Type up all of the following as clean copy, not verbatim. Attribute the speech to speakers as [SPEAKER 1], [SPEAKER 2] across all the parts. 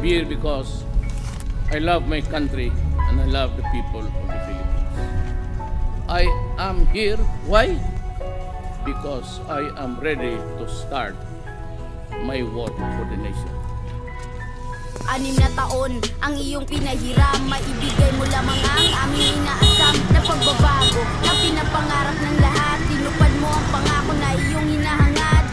[SPEAKER 1] here because I love my country and I love the people of the Philippines. I am here, why? Because I am ready to start my work for the nation.
[SPEAKER 2] 6 na taon ang iyong pinahiram, maibigay mo lamang ang aming inaasam na pagbabago na pinapangarap ng lahat. Tinupad mo ang pangako na iyong hinahangad.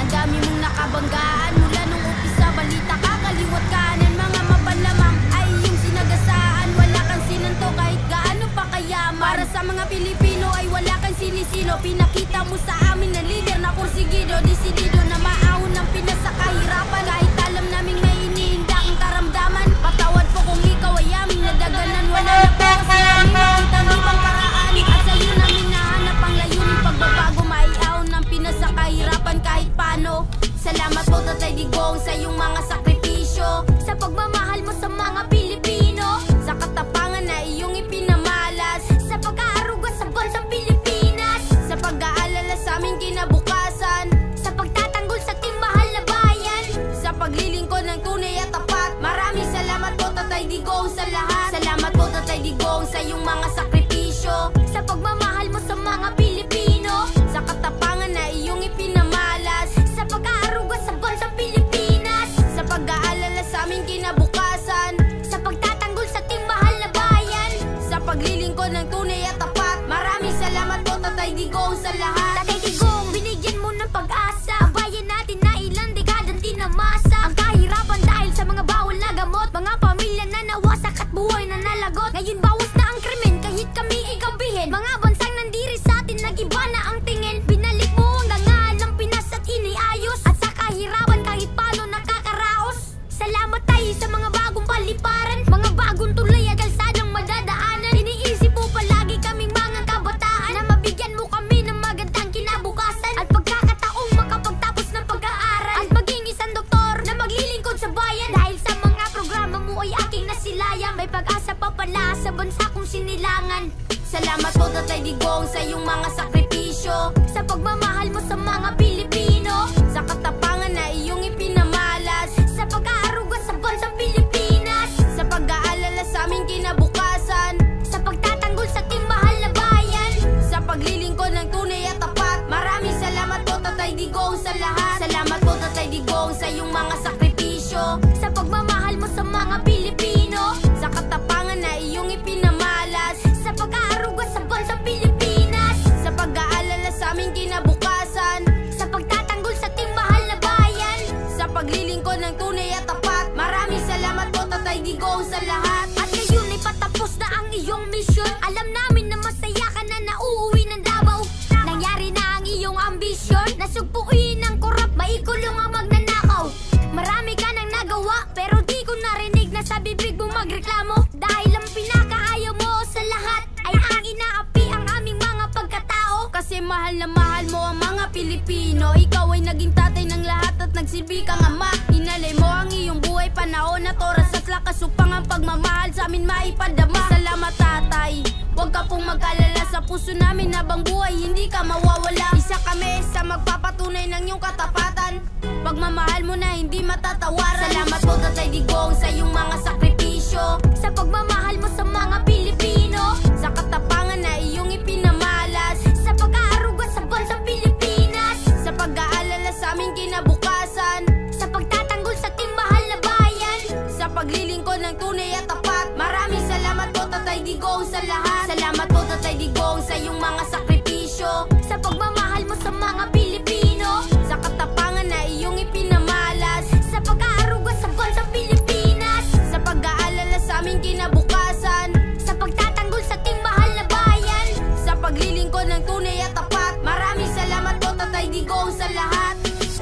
[SPEAKER 2] Ang dami mong nakabanggaan mula nung umpisa, balita ka kaliwat kanan, mga mapanlamang ay iyong sinagasaan. Wala kang sinanto kahit gaano pa kayaman. Para sa mga Pilipino ay wala kang sinisino. Pinakita mo sa amin na leader na kursigido, disidido na maahon ng Pinas sa kahirapan. Kahit alam naming may iniinda kang karamdaman, patawad po kung ikaw ay aming nadaganan. Wala na po kasi kami makitang ibang paraan, at sa'yo namin nahanap ang layunin pagbabago. Maiahon ng Pinas sa kahirapan kahit paano. Salamat po Tatay Digong sa iyong mga sakripisyo, sa pagmamahal mo sa mga Pilipino, sa katapangan na iyong ipinamalas, sa pag-aaruga sa bansang Pilipinas, sa pag-aalala sa aming kinabukasan, sa pagtatanggol sa ating mahal na bayan, sa paglilingkod ng tunay at tapat. Maraming salamat po Tatay Digong sa lahat. Salamat po Tatay Digong sa iyong mga sakripisyo, sa pagmamahal mo sa mga Pilipino, sa katapangan na iyong ipinamalas, sa pag-aaruga sa bansang Pilipinas, sa pag-aalala sa aming kinabukasan, sa pagtatanggol sa ating mahal na bayan, sa paglilingkod ng tunay at tapat. Maraming salamat po Tatay Digong sa lahat. Tatay Digong, binigyan mo ng pag-asa ang bayan natin na ilang dekadang tinamasa. Ang kahirapan dahil sa mga bawal na gamot, mga pamilya na nawasak at buhay na nalagot. Ngayon bawas na ang krimen kahit kami igabihin, mga bansang nandiri sa atin nag-iba na ang tingin. Binalik mo ang dangal ng Pinas at iniayos, at sa kahirapan kahit paano nakakaraos. Salamat tayo sa mga bagong paliparan, mga bagong tulay at kalsadang madadaanan. Iniisip mo palagi kaming mga kabataan, na mabigyan mo kami ng magandang kinabukasan, at pagkakataong makapagtapos ng pag-aaral, at maging isang doktor na maglilingkod sa bayan. Dahil sa mga programa mo ay aking nasilayan, may pag-asa pa pala sa bansa kong sinilangan. Salamat po Tatay Digong sa iyong mga sakripisyo, sa pagmamahal mo sa mga Pilipino, sa katapangan na iyong ipinamalas, sa pag-aaruga sa bansang Pilipinas, sa pag-aalala sa aming kinabukasan, sa pagtatanggol sa ating mahal na bayan, sa paglilingkod ng tunay at tapat. Maraming salamat po Tatay Digong sa lahat. Salamat po Tatay Digong sa iyong mga sakripisyo, sa pagmamahal mo sa mga Pilipino, sa katapangan na iyong ipinamalas, sa pag-aaruga sa bansang Pilipinas, sa pag-aalala sa aming kinabukasan, sa pagtatanggol sa ating mahal na bayan, sa paglilingkod ng tunay at tapat. Maraming salamat po Tatay Digong sa lahat. At ngayon ay patapos na ang iyong misyon. Alam namin na masaya ka na nauuwi ng Davao. Nangyari na ang iyong ambisyon, nasugpuin ang korap, maikulong ang magnanakaw. Marami ka nang nagawa, pero di ko narinig na sa bibig mo magreklamo. Dahil ang pinakaayaw mo sa lahat ay ang inaapi ang aming mga pagkatao. Kasi mahal na mahal mo ang mga Pilipino. Ikaw ay naging tatay ng lahat at nagsilbi kang ama. Inalay mo ang iyong buhay, panahon at oras at lakas upang ang pagmamahal sa amin maipadama. Salamat Tatay, huwag ka pong mag-alala, sa puso namin habang buhay hindi ka mawawala. Isa kami sa magpapatunay ng iyong katapatan, pagmamahal mo na hindi matatawaran. Salamat po Tatay Digong sa iyong mga sakripisyo, sa pagmamahal mo sa mga Pilipino, sa katapangan na iyong ipinamalas, sa pag-aaruga sa bansang Pilipinas, sa pag-aalala sa aming kinabukasan, sa pagtatanggol sa ating mahal na bayan, sa paglilingkod ng tunay at tapat. Maraming salamat po Tatay Digong sa lahat. Salamat po Tatay Digong sa iyong mga sakripisyo, sa pagmamahal mo sa mga Pilipino, sa katapangan na iyong ipinamalas, sa pag-aaruga sa bansang Pilipinas, sa pag-aalala sa aming kinabukasan, sa pagtatanggol sa ating mahal na bayan, sa paglilingkod ng tunay at tapat. Maraming salamat po Tatay Digong sa lahat.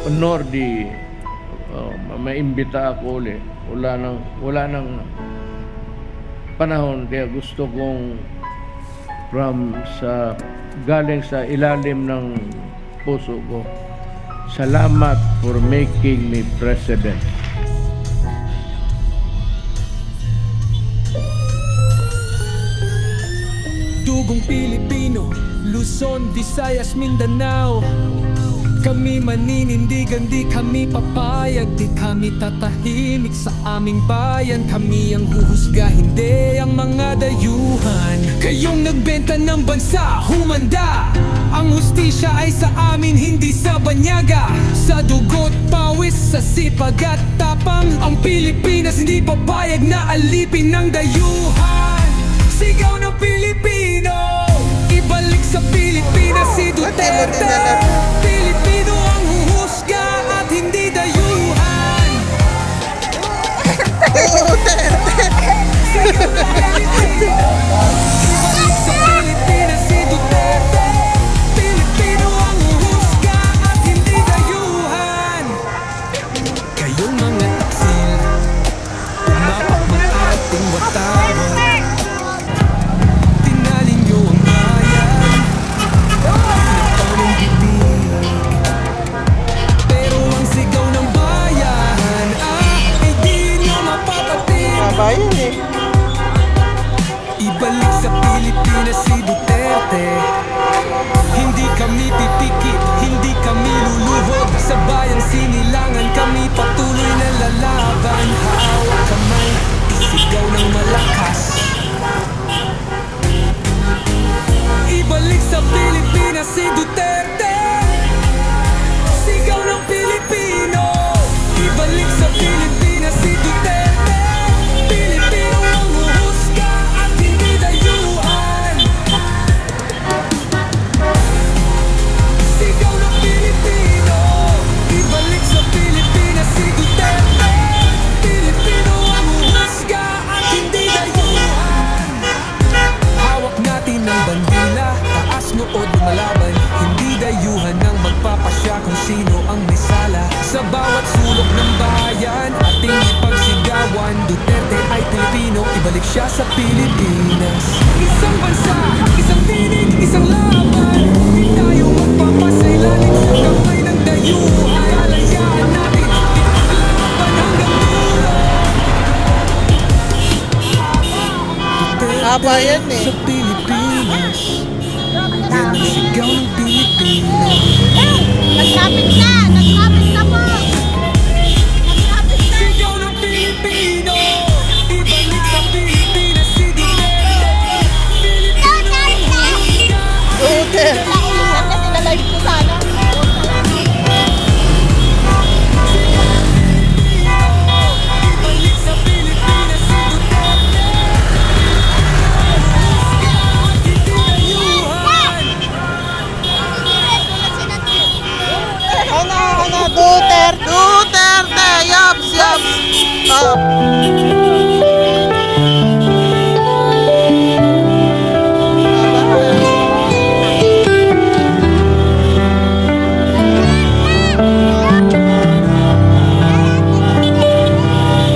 [SPEAKER 1] Honor di maimbita ako ulit. Wala nang panahon, kaya gusto kong galing sa ilalim ng puso ko, salamat for making me president.
[SPEAKER 3] Dugong Pilipino, Luzon, Visayas, Mindanao, Kami maninindigan, di kami papayag, di kami tatahimik sa aming bayan. Kami ang huhusga, hindi ang mga dayuhan. Kayong nagbenta ng bansa, humanda. Ang hustisya ay sa amin, hindi sa banyaga. Sa dugo't pawis, sa sipag at tapang, ang Pilipinas hindi papayag na alipin ng dayuhan. Sigaw ng Pilipino, ibalik sa Pilipinas si Duterte. Pilipino ang huhusga at hindi dayuhan. Sigaw ng Pilipino, ibalik sa Pilipinas si Duterte. Pilipino ang huhusga at hindi dayuhan. Kayong mga taksil, umapak ng ating watawat. Tinalin niyo ang bayan, pinataw ng bibig. Pero ang sigaw ng bayan, ay di niyo mapapatig. Ibalik sa Pilipinas si Duterte. Hindi kami pipikit, hindi kami luluhod. Sa bayang sinilangan kami patuloy na lalaban. Hawak kamay, isigaw ng malakas. Ibalik sa Pilipinas si Duterte. Sigaw ng Pilipino, ibalik sa Pilipinas si Duterte. Pilipino ang huhusga at hindi dayuhan. Sigaw ng Pilipino, ibalik sa Pilipinas si Duterte. Pilipino ang huhusga at hindi dayuhan. Hawak natin ang bandila, taas nood lumalaban. Hindi dayuhan ang magpapasya kung sino ang may sala. Sa bawat sulok ng bayan, ating ipagsigawan. Duterte ay Pilipino, ibalik siya sa Pilipinas. Isang bansa, isang tinig, isang laban. Di tayo magpapasailalim sa kamay ng dayuhan. Lalayaan natin, ipaglaban hanggang dulo.
[SPEAKER 4] Haba yan eh.
[SPEAKER 3] Sa Pilipinas, yan ang sigaw ng Pilipino.
[SPEAKER 2] Nagsapit na! Nagsapit na po! Nagsapit na!
[SPEAKER 3] Sigaw ng Pilipino, ibalik sa Pilipinas si Duterte.
[SPEAKER 4] Duterte.
[SPEAKER 2] Naiiyak na sila live ko sana.
[SPEAKER 3] Ibalik sa Pilipinas si Duterte. Hindi dayuhan.
[SPEAKER 4] Ano, Duterte. Duterte, yaps, yaps.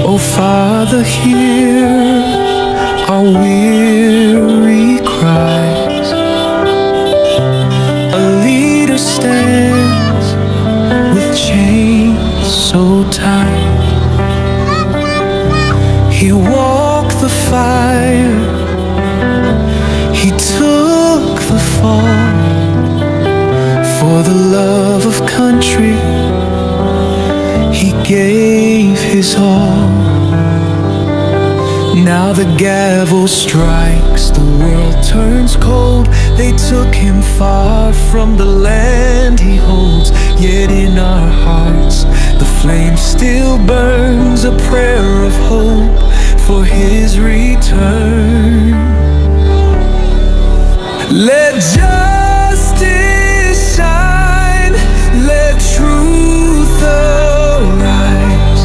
[SPEAKER 3] Oh Father, hear our weary cries. A leader stands with chains so tight. He walked the fire, he took the fall. For the love of country, he gave his all. Now the gavel strikes, the world turns cold. They took him far from the land he holds. Yet in our hearts the flame still burns, a prayer of hope for his return. Let justice shine, let truth arise.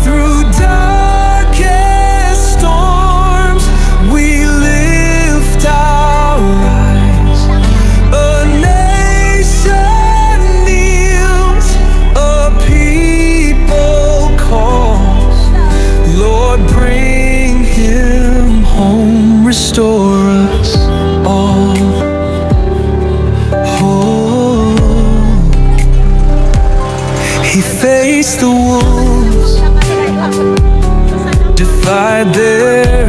[SPEAKER 3] Through darkest storms we lift our eyes. A nation kneels, a people calls. Lord, bring him home, restore us all. Oh, he faced the wolves, defied their